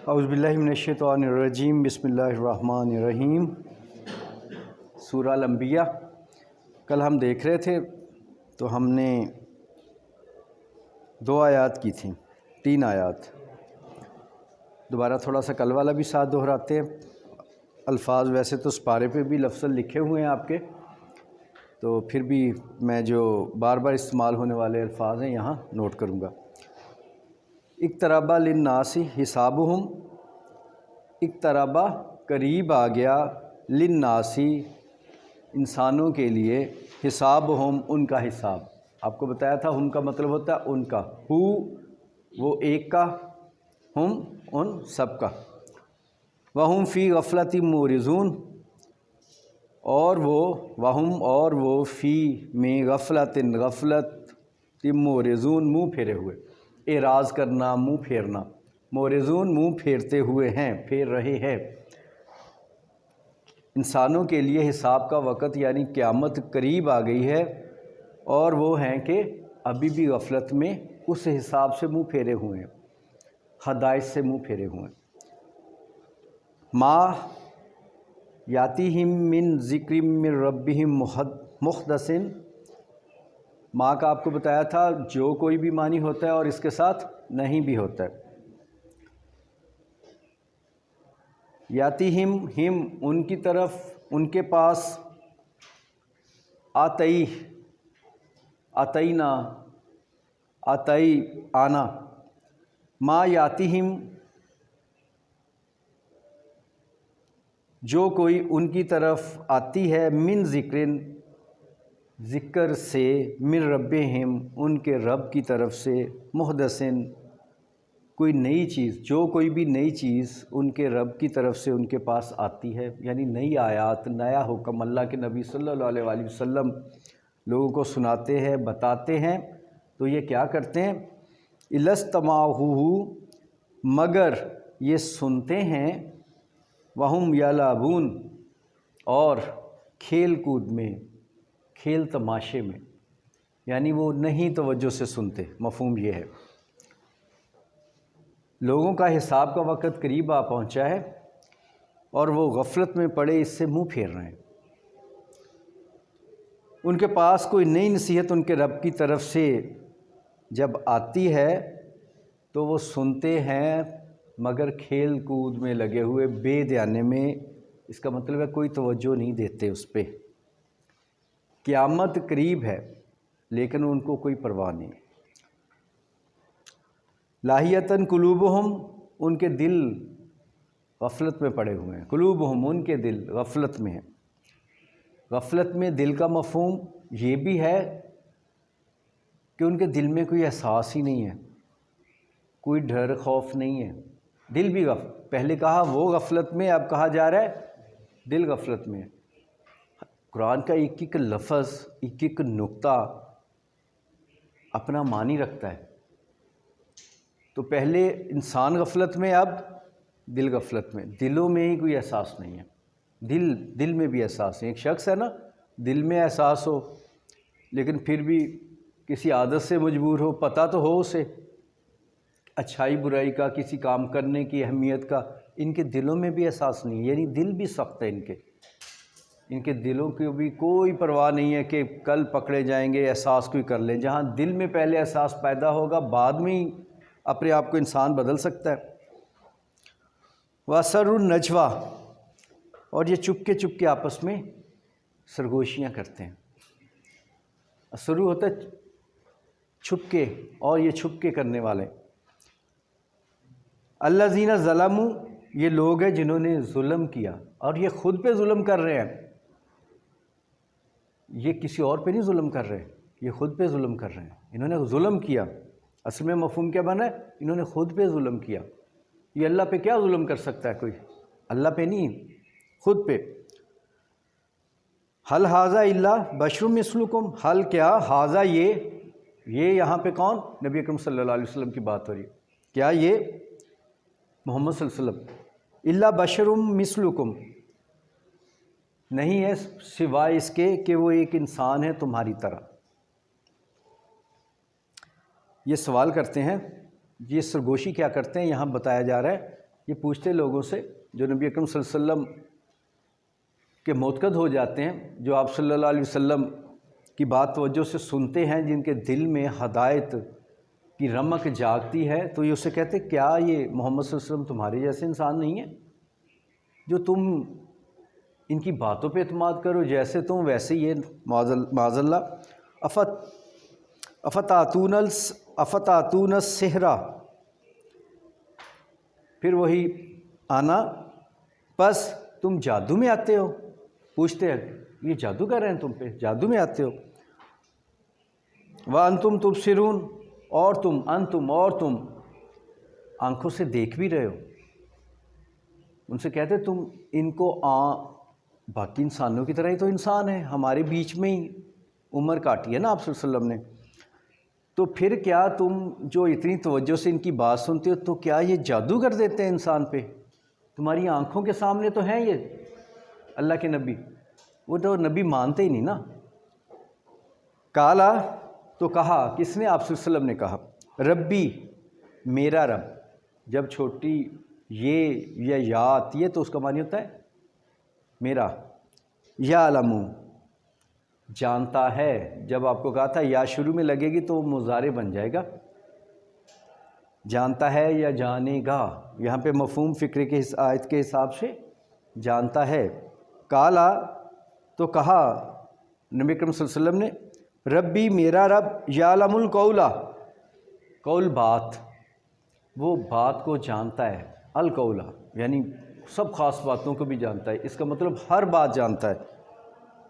اعوذ باللہ من الشیطان الرجیم، بسم اللہ الرحمن الرحیم۔ سورہ الانبیاء کل ہم دیکھ رہے تھے تو ہم نے 2 آیات کی تھیں، 3 آیات دوبارہ تھوڑا سا کل والا بھی ساتھ دہراتے ہیں۔ الفاظ ویسے تو سپارے پہ بھی لفظ لکھے ہوئے ہیں آپ کے، تو پھر بھی میں جو بار بار استعمال ہونے والے الفاظ ہیں یہاں نوٹ کروں گا۔ اقتربا للناس حسابہم، اقتربا قریب آ گیا، للناس انسانوں کے لیے، حسابہم ان کا حساب۔ آپ کو بتایا تھا ہم کا مطلب ہوتا ہے ان کا، ہو وہ ایک کا، ہم ان سب کا۔ وہم فی غفلۃ معرضون، اور وہ فی میں غفلت معرضون منہ پھیرے ہوئے، اعراض کرنا، منہ پھیرنا، معرضون منہ پھیرتے ہوئے ہیں، پھیر رہے ہیں۔ انسانوں کے لیے حساب کا وقت یعنی قیامت قریب آ گئی ہے، اور وہ ہیں کہ ابھی بھی غفلت میں اس حساب سے منہ پھیرے ہوئے ہیں، حدائث سے منہ پھیرے ہوئے ہیں۔ ما یاتیہم من ذکر من ربہم محدث، ما کا آپ کو بتایا تھا جو کوئی بھی معنی ہوتا ہے اور اس کے ساتھ نہیں بھی ہوتا ہے۔ یاتیہم ہم ان کی طرف، ان کے پاس، آتئی آتئینا آتئی آنا، ما یاتیہم جو کوئی ان کی طرف آتی ہے، من ذکرن ذکر سے، من ربہم ان کے رب کی طرف سے، محدثن کوئی نئی چیز، جو کوئی بھی نئی چیز ان کے رب کی طرف سے ان کے پاس آتی ہے، یعنی نئی آیات، نیا حکم اللہ کے نبی صلی اللہ علیہ وآلہ وسلم لوگوں کو سناتے ہیں، بتاتے ہیں، تو یہ کیا کرتے ہیں؟ الاستماعوہ مگر یہ سنتے ہیں، وہم یلعبون اور کھیل کود میں، کھیل تماشے میں، یعنی وہ نہیں توجہ سے سنتے۔ مفہوم یہ ہے لوگوں کا حساب کا وقت قریب آ پہنچا ہے اور وہ غفلت میں پڑے اس سے منہ پھیر رہے ہیں۔ ان کے پاس کوئی نئی نصیحت ان کے رب کی طرف سے جب آتی ہے تو وہ سنتے ہیں مگر کھیل کود میں لگے ہوئے، بے دھیانے میں، اس کا مطلب ہے کوئی توجہ نہیں دیتے اس پہ۔ قیامت قریب ہے لیکن ان کو کوئی پرواہ نہیں۔ لاہیتاً قلوبہم ان کے دل غفلت میں پڑے ہوئے ہیں، قلوبہم ان کے دل غفلت میں ہیں۔ غفلت میں دل کا مفہوم یہ بھی ہے کہ ان کے دل میں کوئی احساس ہی نہیں ہے، کوئی ڈر خوف نہیں ہے، دل بھی پہلے کہا وہ غفلت میں، اب کہا جا رہا ہے دل غفلت میں ہے۔ قرآن کا ایک ایک لفظ، ایک ایک نقطہ اپنا معنی رکھتا ہے۔ تو پہلے انسان غفلت میں، اب دل غفلت میں، دلوں میں ہی کوئی احساس نہیں ہے، دل میں بھی احساس نہیں۔ ایک شخص ہے نا، دل میں احساس ہو لیکن پھر بھی کسی عادت سے مجبور ہو، پتہ تو ہو اسے اچھائی برائی کا، کسی کام کرنے کی اہمیت کا، ان کے دلوں میں بھی احساس نہیں ہے، یعنی دل بھی سخت ہے ان کے دلوں کی بھی کوئی پرواہ نہیں ہے کہ کل پکڑے جائیں گے، احساس کوئی کر لیں۔ جہاں دل میں پہلے احساس پیدا ہوگا بعد میں ہی اپنے آپ کو انسان بدل سکتا ہے۔ وَأَسَرُّوا النَّجْوَىٰ اور یہ چپ کے آپس میں سرگوشیاں کرتے ہیں۔ اسرو ہوتا ہے چھپ کے، اور یہ چھپ کے کرنے والے۔ الذین ظلموا یہ لوگ ہیں جنہوں نے ظلم کیا، اور یہ خود پہ ظلم کر رہے ہیں، یہ کسی اور پہ نہیں ظلم کر رہے، یہ خود پہ ظلم کر رہے ہیں۔ انہوں نے ظلم کیا، اصل میں مفہوم کیا بنا ہے؟ انہوں نے خود پہ ظلم کیا۔ یہ اللہ پہ کیا ظلم کر سکتا ہے کوئی؟ اللہ پہ نہیں، خود پہ۔ حل ھذا الا بشر مثلکم، حل کیا ھذا یہ یہاں پہ کون؟ نبی اکرم صلی اللہ علیہ وسلم کی بات ہو رہی ہے۔ کیا یہ محمد صلی اللہ علیہ وسلم الا بشر مثلکم نہیں ہے سوائے اس کے کہ وہ ایک انسان ہے تمہاری طرح۔ یہ سوال کرتے ہیں، یہ سرگوشی کیا کرتے ہیں؟ یہاں بتایا جا رہا ہے یہ پوچھتے لوگوں سے جو نبی اکرم صلی اللہ علیہ وسلم کے معتقد ہو جاتے ہیں، جو آپ صلی اللہ علیہ وسلم کی بات توجہ سے سنتے ہیں، جن کے دل میں ہدایت کی رمق جاگتی ہے، تو یہ اسے کہتے کیا یہ محمد صلی اللہ علیہ وسلم تمہارے جیسے انسان نہیں ہے جو تم ان کی باتوں پہ اعتماد کرو، جیسے تم ویسے یہ معاذ اللہ افتاتون السحر، پھر وہی آنا، بس تم جادو میں آتے ہو. پوچھتے ہیں یہ جادو کر رہے ہیں تم پہ، جادو میں آتے ہو. وَأَنْتُمْ تُبْصِرُونَ، اور تم آنکھوں سے دیکھ بھی رہے ہو. ان سے کہتے تم ان کو باقی انسانوں کی طرح ہی تو انسان ہے، ہمارے بیچ میں ہی عمر کاٹی ہے نا آپ صلی اللہ علیہ وسلم نے، تو پھر کیا تم جو اتنی توجہ سے ان کی بات سنتے ہو تو کیا یہ جادو کر دیتے ہیں انسان پہ؟ تمہاری آنکھوں کے سامنے تو ہیں یہ اللہ کے نبی، وہ تو نبی مانتے ہی نہیں نا. کالا، تو کہا، کس نے؟ آپ صلی اللہ علیہ وسلم نے کہا، ربی، میرا رب. جب چھوٹی یہ یا یا آتی ہے تو اس کا معنی ہوتا ہے میرا. یعلم، جانتا ہے. جب آپ کو کہا تھا یا شروع میں لگے گی تو مضارع بن جائے گا، جانتا ہے یا جانے گا. یہاں پہ مفہوم فکرے کے آیت کے حساب سے جانتا ہے. کالا، تو کہا نبی اکرم صلی اللہ علیہ وسلم نے، ربی، میرا رب، یعلم القول، قول بات، وہ بات کو جانتا ہے. القول یعنی سب خاص باتوں کو بھی جانتا ہے، اس کا مطلب ہر بات جانتا ہے.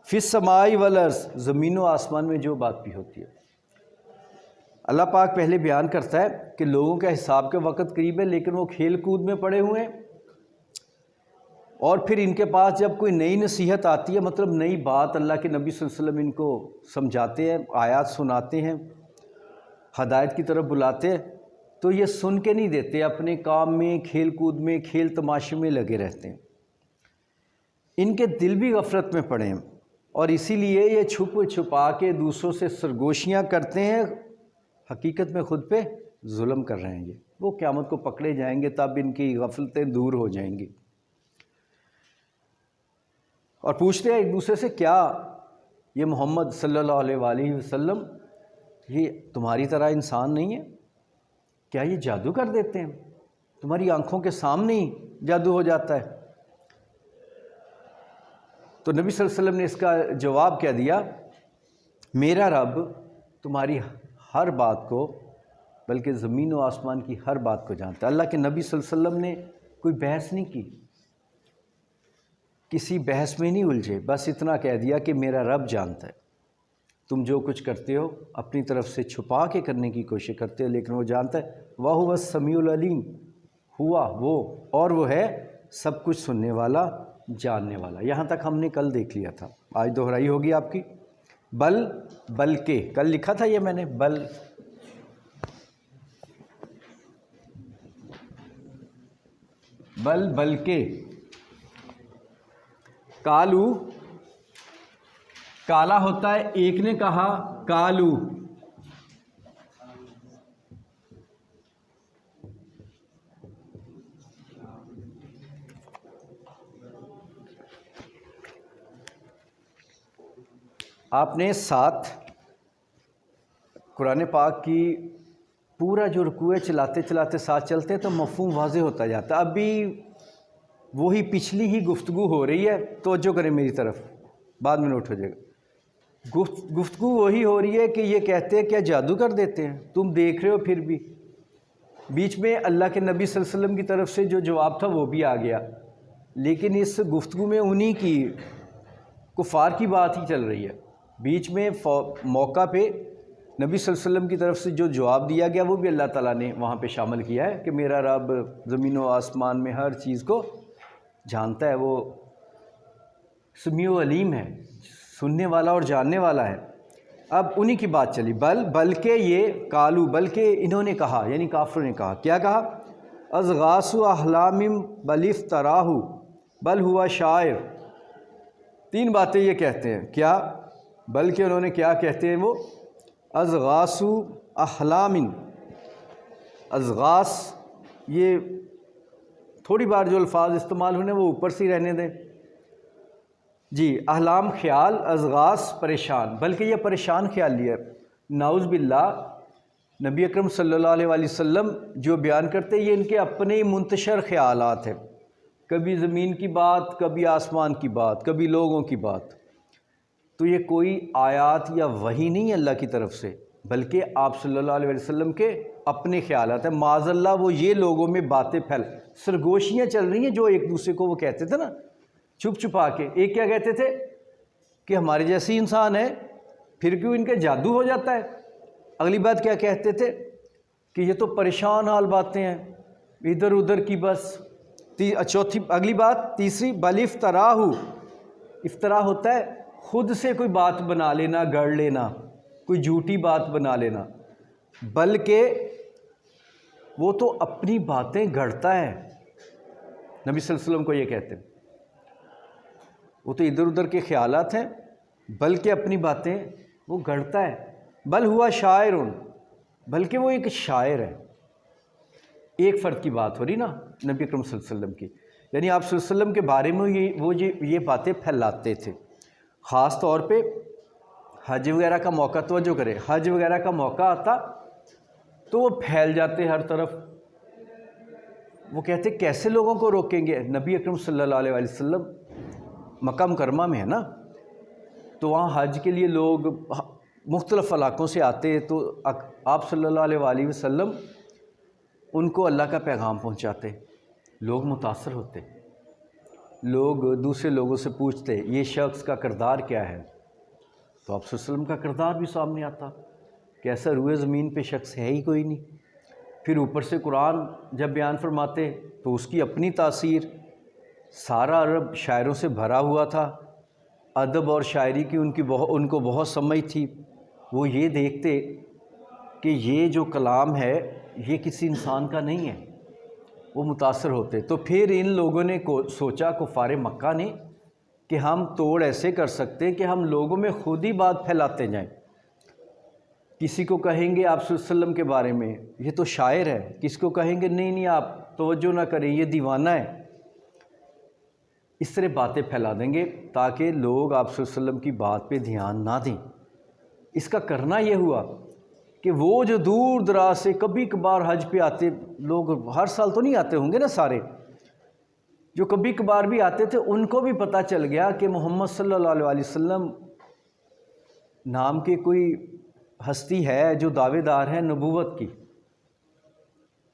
فی السماء والارض، زمین و آسمان میں جو بات بھی ہوتی ہے. اللہ پاک پہلے بیان کرتا ہے کہ لوگوں کے حساب کے وقت قریب ہے، لیکن وہ کھیل کود میں پڑے ہوئے ہیں، اور پھر ان کے پاس جب کوئی نئی نصیحت آتی ہے، مطلب نئی بات اللہ کے نبی صلی اللہ علیہ وسلم ان کو سمجھاتے ہیں، آیات سناتے ہیں، ہدایت کی طرف بلاتے ہیں، تو یہ سن کے نہیں دیتے، اپنے کام میں، کھیل کود میں، کھیل تماشے میں لگے رہتے ہیں. ان کے دل بھی غفلت میں پڑے ہیں، اور اسی لیے یہ چھپ چھپا کے دوسروں سے سرگوشیاں کرتے ہیں، حقیقت میں خود پہ ظلم کر رہے ہیں. وہ قیامت کو پکڑے جائیں گے، تب ان کی غفلتیں دور ہو جائیں گی. اور پوچھتے ہیں ایک دوسرے سے، کیا یہ محمد صلی اللہ علیہ وآلہ وسلم یہ تمہاری طرح انسان نہیں ہے؟ کیا یہ جادو کر دیتے ہیں؟ تمہاری آنکھوں کے سامنے ہی جادو ہو جاتا ہے؟ تو نبی صلی اللہ علیہ وسلم نے اس کا جواب کیا دیا، میرا رب تمہاری ہر بات کو، بلکہ زمین و آسمان کی ہر بات کو جانتا ہے. اللہ کے نبی صلی اللہ علیہ وسلم نے کوئی بحث نہیں کی، کسی بحث میں نہیں الجھے، بس اتنا کہہ دیا کہ میرا رب جانتا ہے. تم جو کچھ کرتے ہو اپنی طرف سے چھپا کے کرنے کی کوشش کرتے ہو، لیکن وہ جانتا ہے. وَهُوَ السَّمِيعُ الْعَلِيمُ، ہوا وہ، اور وہ ہے سب کچھ سننے والا، جاننے والا. یہاں تک ہم نے کل دیکھ لیا تھا، آج دہرائی ہوگی آپ کی. بلکہ کل لکھا تھا یہ میں نے، بلکہ کالو، کالا ہوتا ہے ایک نے کہا، کالو آپ نے ساتھ قرآن پاک کی پورا جو رکوع چلاتے چلاتے ساتھ چلتے ہیں تو مفہوم واضح ہوتا جاتا ہے. ابھی وہی پچھلی ہی گفتگو ہو رہی ہے، توجہ کریں میری طرف، بعد میں نوٹ ہو جائے گا. گفتگو وہی ہو رہی ہے کہ یہ کہتے ہیں کیا جادو کر دیتے ہیں، تم دیکھ رہے ہو پھر بھی. بیچ میں اللہ کے نبی صلی اللہ علیہ وسلم کی طرف سے جو جواب تھا وہ بھی آ گیا، لیکن اس گفتگو میں انہی کی کفار کی بات ہی چل رہی ہے. بیچ میں موقع پہ نبی صلی اللہ علیہ وسلم کی طرف سے جو جواب دیا گیا وہ بھی اللہ تعالیٰ نے وہاں پہ شامل کیا ہے کہ میرا رب زمین و آسمان میں ہر چیز کو جانتا ہے، وہ سمیع و علیم ہے، سننے والا اور جاننے والا ہے. اب انہی کی بات چلی. بلکہ یہ کالو، بلکہ انہوں نے کہا، یعنی کافروں نے کہا، کیا کہا؟ اضغاث احلام بل افتراہ بل ہوا شاعر. تین باتیں یہ کہتے ہیں. کیا؟ بلکہ انہوں نے کیا کہتے ہیں وہ؟ اضغاث احلام. اضغاث یہ تھوڑی بار جو الفاظ استعمال ہونے وہ اوپر سے ہی رہنے دیں۔ جی، احلام خیال، ازغاث پریشان، بلکہ یہ پریشان خیالی ہے۔ نعوذ باللہ، نبی اکرم صلی اللہ علیہ وآلہ وسلم جو بیان کرتے یہ ان کے اپنے ہی منتشر خیالات ہیں، کبھی زمین کی بات، کبھی آسمان کی بات، کبھی لوگوں کی بات۔ تو یہ کوئی آیات یا وحی نہیں ہے اللہ کی طرف سے، بلکہ آپ صلی اللہ علیہ وسلم کے اپنے خیالات ہیں۔ معاذ اللہ وہ یہ لوگوں میں باتیں سرگوشیاں چل رہی ہیں جو ایک دوسرے کو وہ کہتے تھے نا چھپ چھپا کے۔ ایک کیا کہتے تھے کہ ہمارے جیسی انسان ہے، پھر کیوں ان کا جادو ہو جاتا ہے۔ اگلی بات کیا کہتے تھے کہ یہ تو پریشان حال باتیں ہیں، ادھر ادھر کی بس۔ چوتھی اگلی بات تیسری، بل افطراہ، افطرا ہوتا ہے خود سے کوئی بات بنا لینا، گڑھ لینا، کوئی جھوٹی بات بنا لینا، بلکہ وہ تو اپنی باتیں گھڑتا ہے۔ نبی صلی اللہ علیہ وسلم کو یہ کہتے ہیں وہ تو ادھر ادھر کے خیالات ہیں، بلکہ اپنی باتیں وہ گھڑتا ہے۔ بل ہوا شاعر، بلکہ وہ ایک شاعر ہے۔ ایک فرد کی بات ہو رہی نا نبی اکرم صلی اللہ علیہ وسلم کی، یعنی آپ صلی اللہ علیہ وسلم کے بارے میں وہ یہ باتیں پھیلاتے تھے۔ خاص طور پہ حج وغیرہ کا موقع، توجہ کرے، حج وغیرہ کا موقع آتا تو وہ پھیل جاتے ہر طرف۔ وہ کہتے کیسے لوگوں کو روکیں گے؟ نبی اکرم صلی اللہ علیہ وآلہ وسلم مکہ مکرمہ میں ہے نا، تو وہاں حج کے لیے لوگ مختلف علاقوں سے آتے، تو آپ صلی اللہ علیہ وآلہ وسلم ان کو اللہ کا پیغام پہنچاتے۔ لوگ متاثر ہوتے، لوگ دوسرے لوگوں سے پوچھتے یہ شخص کا کردار کیا ہے، تو آپ صلی اللہ علیہ وسلم کا کردار بھی سامنے آتا کہ ایسا روئے زمین پہ شخص ہے ہی کوئی نہیں۔ پھر اوپر سے قرآن جب بیان فرماتے تو اس کی اپنی تاثیر، سارا عرب شاعروں سے بھرا ہوا تھا، ادب اور شاعری کی ان کو بہت سمجھ تھی۔ وہ یہ دیکھتے کہ یہ جو کلام ہے یہ کسی انسان کا نہیں ہے، وہ متاثر ہوتے۔ تو پھر ان لوگوں نے سوچا، کفار مکہ نے، کہ ہم توڑ ایسے کر سکتے کہ ہم لوگوں میں خود ہی بات پھیلاتے جائیں۔ کسی کو کہیں گے آپ صلی اللہ علیہ وسلم کے بارے میں یہ تو شاعر ہے، کسی کو کہیں گے نہیں آپ توجہ نہ کریں یہ دیوانہ ہے۔ اس طرح باتیں پھیلا دیں گے تاکہ لوگ آپ صلی اللہ علیہ وسلم کی بات پہ دھیان نہ دیں۔ اس کا کرنا یہ ہوا کہ وہ جو دور دراز سے کبھی کبھار حج پہ آتے لوگ، ہر سال تو نہیں آتے ہوں گے نا سارے، جو کبھی کبھار بھی آتے تھے ان کو بھی پتہ چل گیا کہ محمد صلی اللہ علیہ وسلم نام کے کوئی ہستی ہے جو دعوے دار ہے نبوت کی۔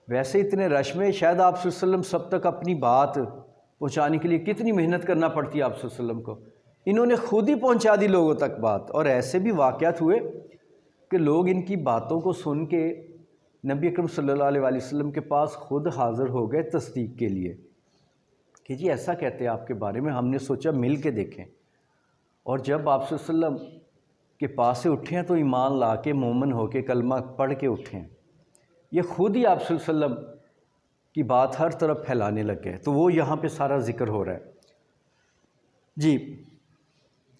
ویسے اتنے رش میں شاید آپ صلی اللہ علیہ وسلم سب تک اپنی بات پہنچانے کے لیے کتنی محنت کرنا پڑتی ہے آپ صلی اللہ علیہ وسلم کو، انہوں نے خود ہی پہنچا دی لوگوں تک بات۔ اور ایسے بھی واقعات ہوئے کہ لوگ ان کی باتوں کو سن کے نبی اکرم صلی اللہ علیہ وآلہ وسلم کے پاس خود حاضر ہو گئے تصدیق کے لیے کہ جی ایسا کہتے ہیں آپ کے بارے میں، ہم نے سوچا مل کے دیکھیں۔ اور جب آپ صلی اللہ علیہ وسلم کے پاس سے اٹھے ہیں تو ایمان لا کے مومن ہو کے کلمہ پڑھ کے اٹھے ہیں، یہ خود ہی آپ صلی اللہ علیہ وسلم کی بات ہر طرف پھیلانے لگ گئے۔ تو وہ یہاں پہ سارا ذکر ہو رہا ہے۔ جی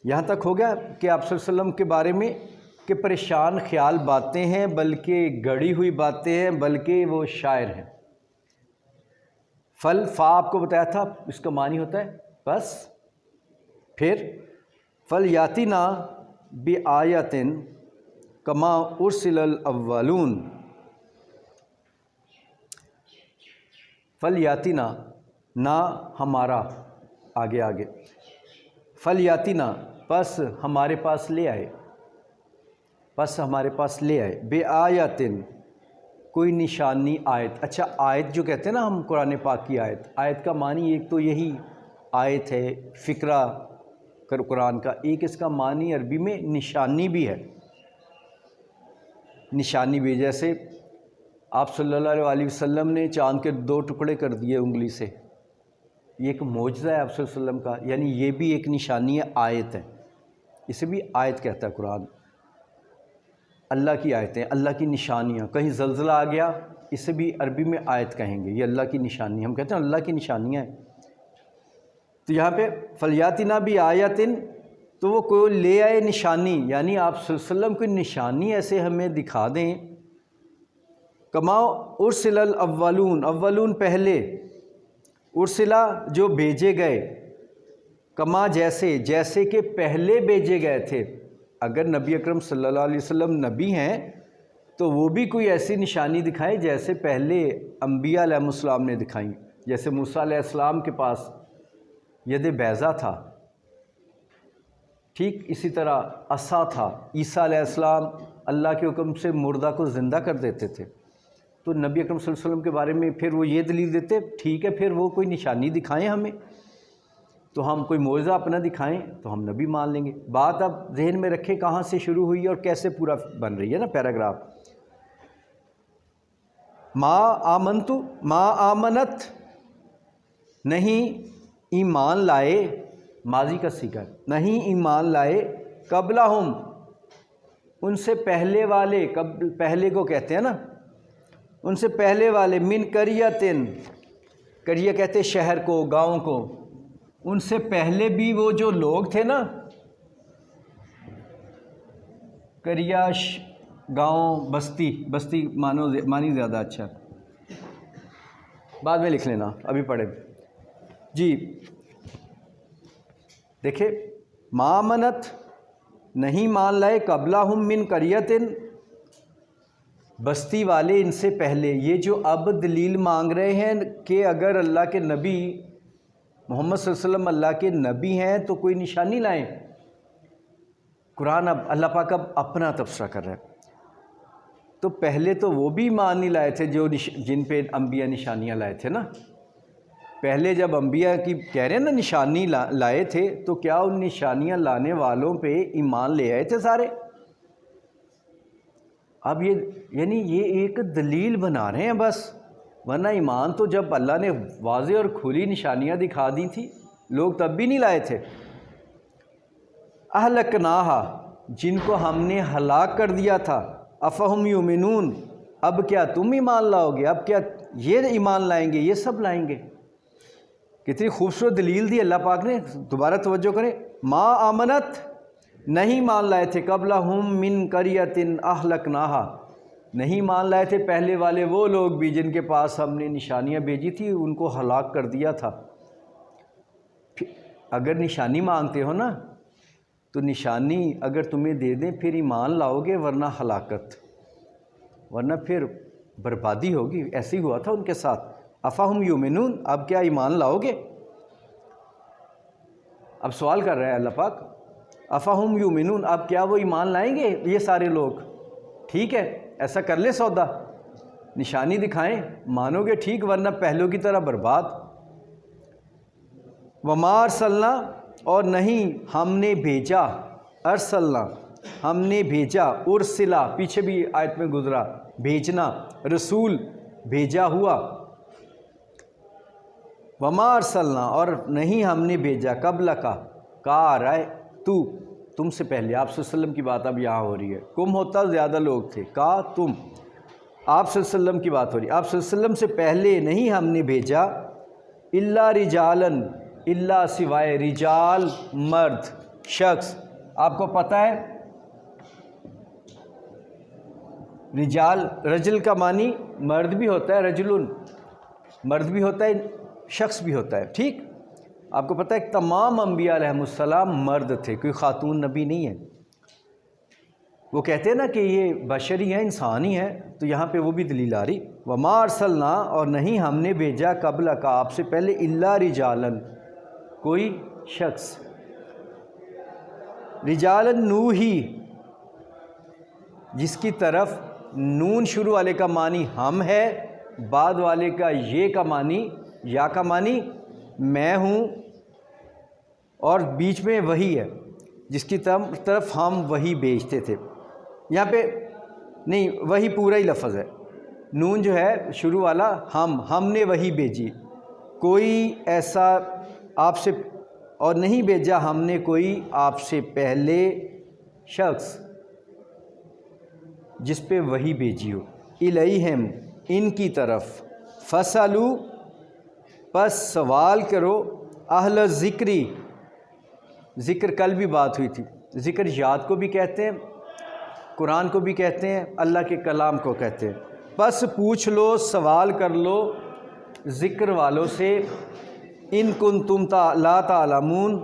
یہاں تک ہو گیا کہ آپ صلی اللہ علیہ وسلم کے بارے میں کہ پریشان خیال باتیں ہیں، بلکہ گڑھی ہوئی باتیں ہیں، بلکہ وہ شاعر ہیں۔ فا آپ کو بتایا تھا اس کا معنی ہوتا ہے بس۔ پھر فلیاتنا بآیۃ کما ارسل الاولون، فلیاتنا نہ ہمارا، آگے فلیاتنا پس ہمارے پاس لے آئے، پس ہمارے پاس لے آئے، بے آیاتن کوئی نشانی، آیت۔ اچھا آیت جو کہتے ہیں نا ہم قرآن پاک کی آیت، آیت کا معنی ایک تو یہی آیت ہے فقرہ قرآن کا، ایک اس کا معنی عربی میں نشانی بھی ہے، نشانی بھی۔ جیسے آپ صلی اللہ علیہ وسلم نے چاند کے 2 ٹکڑے کر دیے انگلی سے، یہ ایک معجزہ ہے آپ صلی اللہ علیہ وسلم کا، یعنی یہ بھی ایک نشانی ہے، آیت ہے، اسے بھی آیت کہتا ہے قرآن۔ اللہ کی آیتیں، اللہ کی نشانیاں، کہیں زلزلہ آ گیا اسے بھی عربی میں آیت کہیں گے، یہ اللہ کی نشانی، ہم کہتے ہیں اللہ کی نشانیاں ہیں۔ تو یہاں پہ فلیاتنا بھی آیاتن، تو وہ کوئی لے آئے نشانی، یعنی آپ صلی اللہ علیہ وسلم کوئی نشانی ایسے ہمیں دکھا دیں، کما ارسل الاولون، اولون پہلے، ارسلا جو بھیجے گئے، کما جیسے کہ پہلے بھیجے گئے تھے۔ اگر نبی اکرم صلی اللہ علیہ وسلم نبی ہیں تو وہ بھی کوئی ایسی نشانی دکھائیں جیسے پہلے انبیاء علیہ السلام نے دکھائیں۔ جیسے موسیٰ علیہ السلام کے پاس ید بیضا تھا، ٹھیک اسی طرح عصا تھا۔ عیسیٰ علیہ السلام اللہ کے حکم سے مردہ کو زندہ کر دیتے تھے۔ تو نبی اکرم صلی اللہ علیہ وسلم کے بارے میں پھر وہ یہ دلیل دیتے، ٹھیک ہے پھر وہ کوئی نشانی دکھائیں ہمیں، تو ہم کوئی معجزہ اپنا دکھائیں تو ہم نبی مان لیں گے۔ بات اب ذہن میں رکھیں کہاں سے شروع ہوئی ہے اور کیسے پورا بن رہی ہے نا پیراگراف۔ ما آمنت نہیں ایمان لائے، ماضی کا صیغہ نہیں ایمان لائے، قبلہم ان سے پہلے والے، پہلے کو کہتے ہیں نا، ان سے پہلے والے، من قریۃ، قریہ کہتے ہیں شہر کو، گاؤں کو، ان سے پہلے بھی وہ جو لوگ تھے نا، قریہ گاؤں، بستی مانی زیادہ اچھا، بعد میں لکھ لینا، ابھی پڑھیں جی۔ دیکھیں ما آمنت نہیں مان لائے، قبلہم من قریۃ بستی والے ان سے پہلے۔ یہ جو اب دلیل مانگ رہے ہیں کہ اگر اللہ کے نبی محمد صلی اللہ علیہ وسلم اللہ کے نبی ہیں تو کوئی نشانی لائیں، قرآن اب اللہ پاک اب اپنا تبصرہ کر رہا ہے۔ تو پہلے تو وہ بھی ایمان نہیں لائے تھے جو جن پہ انبیاء نشانیاں لائے تھے نا۔ پہلے جب انبیاء کی کہہ رہے ہیں نا نشانی لائے تھے، تو کیا ان نشانیاں لانے والوں پہ ایمان لے آئے تھے سارے؟ اب یعنی یہ ایک دلیل بنا رہے ہیں بس، ورنہ ایمان تو جب اللہ نے واضح اور کھلی نشانیاں دکھا دی تھی لوگ تب بھی نہیں لائے تھے۔ اہلکناہا جن کو ہم نے ہلاک کر دیا تھا، افہم یؤمنون اب کیا تم ایمان لاؤ گے؟ اب کیا یہ ایمان لائیں گے؟ یہ سب لائیں گے۔ کتنی خوبصورت دلیل دی اللہ پاک نے، دوبارہ توجہ کریں۔ ما آمنت نہیں مان لائے تھے، قبلہم من قریۃ اہلکناہا نہیں مان لائے تھے پہلے والے وہ لوگ بھی جن کے پاس ہم نے نشانیاں بھیجی تھی، ان کو ہلاک کر دیا تھا۔ اگر نشانی مانگتے ہو نا تو نشانی اگر تمہیں دے دیں پھر ایمان لاؤ گے، ورنہ ہلاکت، ورنہ پھر بربادی ہوگی۔ ایسے ہی ہوا تھا ان کے ساتھ۔ افہم یؤمنون اب کیا ایمان لاؤ گے؟ اب سوال کر رہا ہے اللہ پاک، افہم یؤمنون اب کیا وہ ایمان لائیں گے یہ سارے لوگ؟ ٹھیک ہے ایسا کر لیں سودا، نشانی دکھائیں، مانو گے ٹھیک، ورنہ پہلوں کی طرح برباد۔ وما ارسلنا اور نہیں ہم نے بھیجا، ارسلنا ہم نے بھیجا، ارسلا پیچھے بھی آیت میں گزرا، بھیجنا، رسول بھیجا ہوا۔ وما ارسلنا اور نہیں ہم نے بھیجا، قبل کا آ رہا ہے تو، تم سے پہلے، آپ صلی اللہ علیہ وسلم کی بات اب یہاں ہو رہی ہے، کم ہوتا زیادہ لوگ تھے، کا تم، آپ صلی اللہ علیہ وسلم کی بات ہو رہی ہے، آپ صلی اللہ علیہ وسلم سے پہلے نہیں ہم نے بھیجا، الا رجالن اللہ سوائے رجال مرد شخص۔ آپ کو پتہ ہے رجال رجل کا معنی مرد بھی ہوتا ہے، رجلن مرد بھی ہوتا ہے، شخص بھی ہوتا ہے، ٹھیک۔ آپ کو پتہ ہے تمام انبیاء علیہ السلام مرد تھے، کوئی خاتون نبی نہیں ہے۔ وہ کہتے ہیں نا کہ یہ بشری ہیں، انسان ہی ہے، تو یہاں پہ وہ بھی دلیل آ رہی۔ وما ارسلنا اور نہیں ہم نے بھیجا قبل کا آپ سے پہلے، الا رجالن کوئی شخص، رجالن نوحی جس کی طرف نون شروع والے کا معنی ہم ہے، بعد والے کا یہ کا معنی، یا کا معنی میں ہوں، اور بیچ میں وہی ہے جس کی طرف ہم وہی بھیجتے تھے۔ یہاں پہ نہیں، وہی پورا ہی لفظ ہے، نون جو ہے شروع والا ہم نے وہی بھیجی، کوئی ایسا آپ سے، اور نہیں بھیجا ہم نے کوئی آپ سے پہلے شخص جس پہ وہی بھیجی ہو، الیہم ان کی طرف، فسالو پس سوال کرو، اہل ذکری ذکر کل بھی بات ہوئی تھی، ذکر یاد کو بھی کہتے ہیں، قرآن کو بھی کہتے ہیں، اللہ کے کلام کو کہتے ہیں۔ پس پوچھ لو، سوال کر لو ذکر والوں سے ان کنتم لا تعلمون،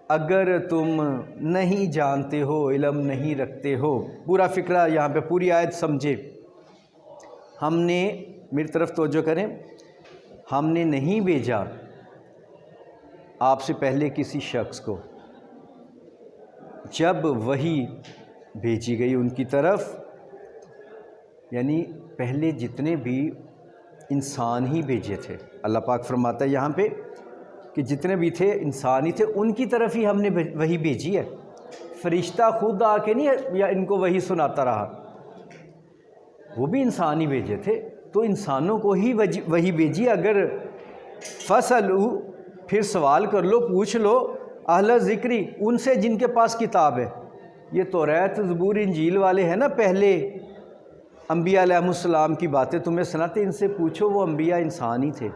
اگر تم نہیں جانتے ہو، علم نہیں رکھتے ہو۔ پورا فقرہ یہاں پہ پوری آیت سمجھے۔ ہم نے، میری طرف توجہ کریں، ہم نے نہیں بھیجا آپ سے پہلے کسی شخص کو، جب وحی بھیجی گئی ان کی طرف، یعنی پہلے جتنے بھی انسان ہی بھیجے تھے، اللہ پاک فرماتا ہے یہاں پہ کہ جتنے بھی تھے انسان ہی تھے، ان کی طرف ہی ہم نے وحی بھیجی ہے۔ فرشتہ خود آ کے نہیں یا ان کو وحی سناتا رہا، وہ بھی انسان ہی بھیجے تھے، تو انسانوں کو ہی وحی بھیجی۔ اگر فَاسْأَلُوا، پھر سوال کر لو، پوچھ لو، اہل ذکری، ان سے جن کے پاس کتاب ہے۔ یہ توریت، زبور، انجیل والے ہیں نا، پہلے انبیاء علیہ السلام کی باتیں تمہیں سناتے، ان سے پوچھو، وہ انبیاء انسان ہی تھے،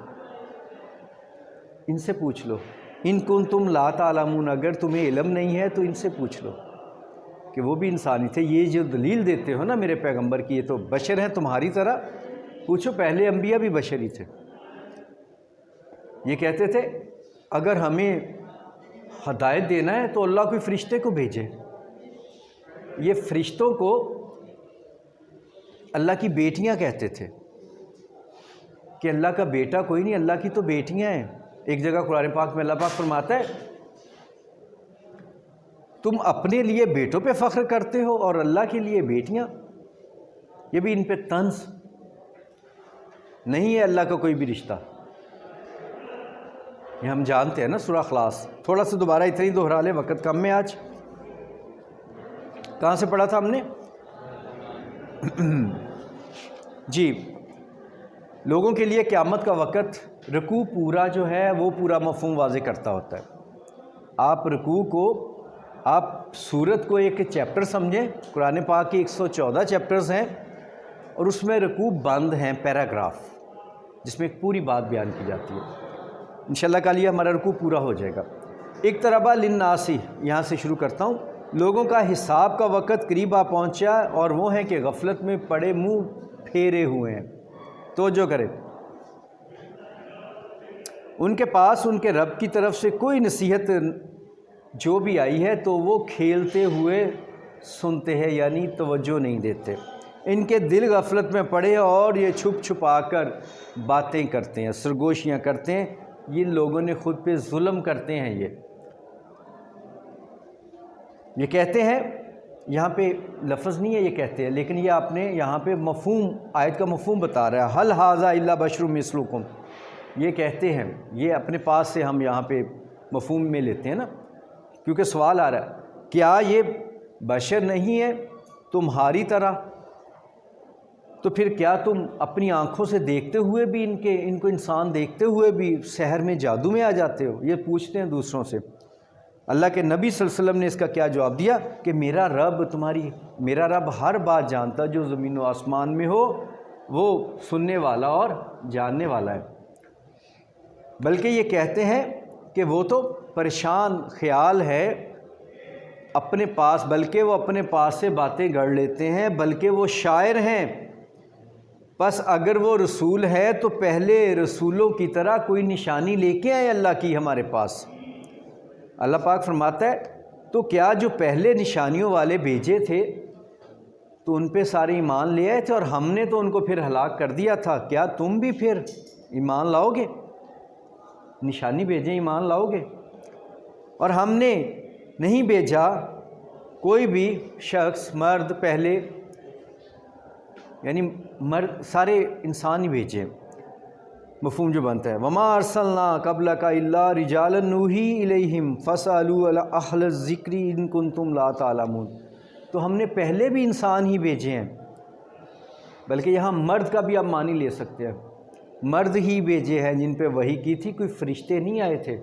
ان سے پوچھ لو۔ ان کنتم لا تعلمون، اگر تمہیں علم نہیں ہے تو ان سے پوچھ لو کہ وہ بھی انسان ہی تھے۔ یہ جو دلیل دیتے ہو نا میرے پیغمبر کی، یہ تو بشر ہیں تمہاری طرح، پوچھو پہلے انبیاء بھی بشر ہی تھے۔ یہ کہتے تھے اگر ہمیں ہدایت دینا ہے تو اللہ کوئی فرشتے کو بھیجے۔ یہ فرشتوں کو اللہ کی بیٹیاں کہتے تھے کہ اللہ کا بیٹا کوئی نہیں، اللہ کی تو بیٹیاں ہیں۔ ایک جگہ قرآن پاک میں اللہ پاک فرماتا ہے تم اپنے لیے بیٹوں پہ فخر کرتے ہو اور اللہ کے لیے بیٹیاں۔ یہ بھی ان پہ طنز، نہیں ہے اللہ کا کوئی بھی رشتہ۔ یہ ہم جانتے ہیں نا سورہ اخلاص، تھوڑا سا دوبارہ اتنا ہی دہرا لیں، وقت کم میں آج۔ کہاں سے پڑھا تھا ہم نے؟ جی، لوگوں کے لیے قیامت کا وقت رکوع پورا جو ہے وہ پورا مفہوم واضح کرتا ہوتا ہے۔ آپ رکوع کو، آپ سورت کو ایک چیپٹر سمجھیں، قرآن پاک کی 114 چیپٹرز ہیں اور اس میں رکوع بند ہیں، پیراگراف، جس میں ایک پوری بات بیان کی جاتی ہے۔ انشاءاللہ کل یہ ہمارا رکوع پورا ہو جائے گا۔ اقترب للناس، یہاں سے شروع کرتا ہوں۔ لوگوں کا حساب کا وقت قریب آ پہنچا اور وہ ہیں کہ غفلت میں پڑے منہ پھیرے ہوئے ہیں۔ توجہ کریں، ان کے پاس ان کے رب کی طرف سے کوئی نصیحت جو بھی آئی ہے تو وہ کھیلتے ہوئے سنتے ہیں، یعنی توجہ نہیں دیتے۔ ان کے دل غفلت میں پڑے اور یہ چھپ چھپا کر باتیں کرتے ہیں، سرگوشیاں کرتے ہیں۔ یہ لوگوں نے خود پہ ظلم کرتے ہیں۔ یہ کہتے ہیں، یہاں پہ لفظ نہیں ہے یہ کہتے ہیں، لیکن یہ آپ نے یہاں پہ مفہوم، آیت کا مفہوم بتا رہا ہے، حل ھذا الا بشر مثلکم۔ یہ کہتے ہیں، یہ اپنے پاس سے ہم یہاں پہ مفہوم میں لیتے ہیں نا، کیونکہ سوال آ رہا ہے کیا یہ بشر نہیں ہے تمہاری طرح؟ تو پھر کیا تم اپنی آنکھوں سے دیکھتے ہوئے بھی ان کو انسان دیکھتے ہوئے بھی سحر میں، جادو میں آ جاتے ہو؟ یہ پوچھتے ہیں دوسروں سے۔ اللہ کے نبی صلی اللہ علیہ وسلم نے اس کا کیا جواب دیا کہ میرا رب ہر بات جانتا، جو زمین و آسمان میں ہو، وہ سننے والا اور جاننے والا ہے۔ بلکہ یہ کہتے ہیں کہ وہ تو پریشان خیال ہے اپنے پاس، بلکہ وہ اپنے پاس سے باتیں گڑھ لیتے ہیں، بلکہ وہ شاعر ہیں۔ پس اگر وہ رسول ہے تو پہلے رسولوں کی طرح کوئی نشانی لے کے آئے اللہ کی ہمارے پاس۔ اللہ پاک فرماتا ہے تو کیا جو پہلے نشانیوں والے بھیجے تھے تو ان پہ سارے ایمان لے آئے تھے، اور ہم نے تو ان کو پھر ہلاک کر دیا تھا، کیا تم بھی پھر ایمان لاؤ گے؟ نشانی بھیجیں، ایمان لاؤ گے؟ اور ہم نے نہیں بھیجا کوئی بھی شخص، مرد پہلے، یعنی مرد سارے انسان ہی بھیجے، مفہوم جو بنتا ہے۔ وما ارسلنا قبلک الا رجالا نوحی الیہم فاسألوا اہل الذکر ان کنتم لا تعلمون۔ تو ہم نے پہلے بھی انسان ہی بھیجے ہیں، بلکہ یہاں مرد کا بھی آپ معنی لے سکتے ہیں، مرد ہی بھیجے ہیں جن پہ وحی کی تھی، کوئی فرشتے نہیں آئے تھے۔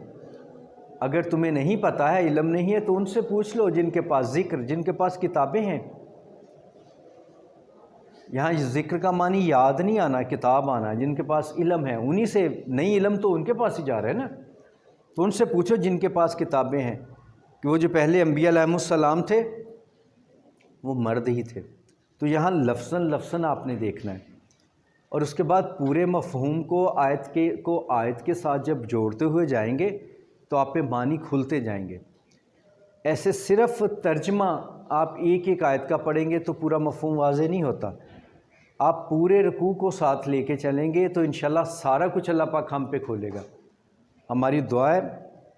اگر تمہیں نہیں پتہ ہے، علم نہیں ہے، تو ان سے پوچھ لو جن کے پاس ذکر، جن کے پاس کتابیں ہیں۔ یہاں ذکر کا معنی یاد نہیں آنا، کتاب آنا، جن کے پاس علم ہے، انہی سے نہیں علم تو ان کے پاس ہی جا رہے ہیں نا، تو ان سے پوچھو جن کے پاس کتابیں ہیں، کہ وہ جو پہلے انبیاء علیہ السلام تھے وہ مرد ہی تھے۔ تو یہاں لفظاً آپ نے دیکھنا ہے اور اس کے بعد پورے مفہوم کو آیت کے ساتھ جب جوڑتے ہوئے جائیں گے تو آپ پہ معنی کھلتے جائیں گے۔ ایسے صرف ترجمہ آپ ایک ایک آیت کا پڑھیں گے تو پورا مفہوم واضح نہیں ہوتا۔ آپ پورے رکوع کو ساتھ لے کے چلیں گے تو انشاءاللہ سارا کچھ اللہ پاک ہم پہ کھولے گا۔ ہماری دعا ہے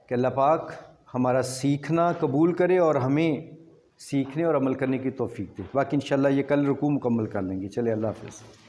کہ اللہ پاک ہمارا سیکھنا قبول کرے اور ہمیں سیکھنے اور عمل کرنے کی توفیق دے۔ باقی انشاءاللہ یہ کل رکوع مکمل کر لیں گے۔ چلے اللہ حافظ۔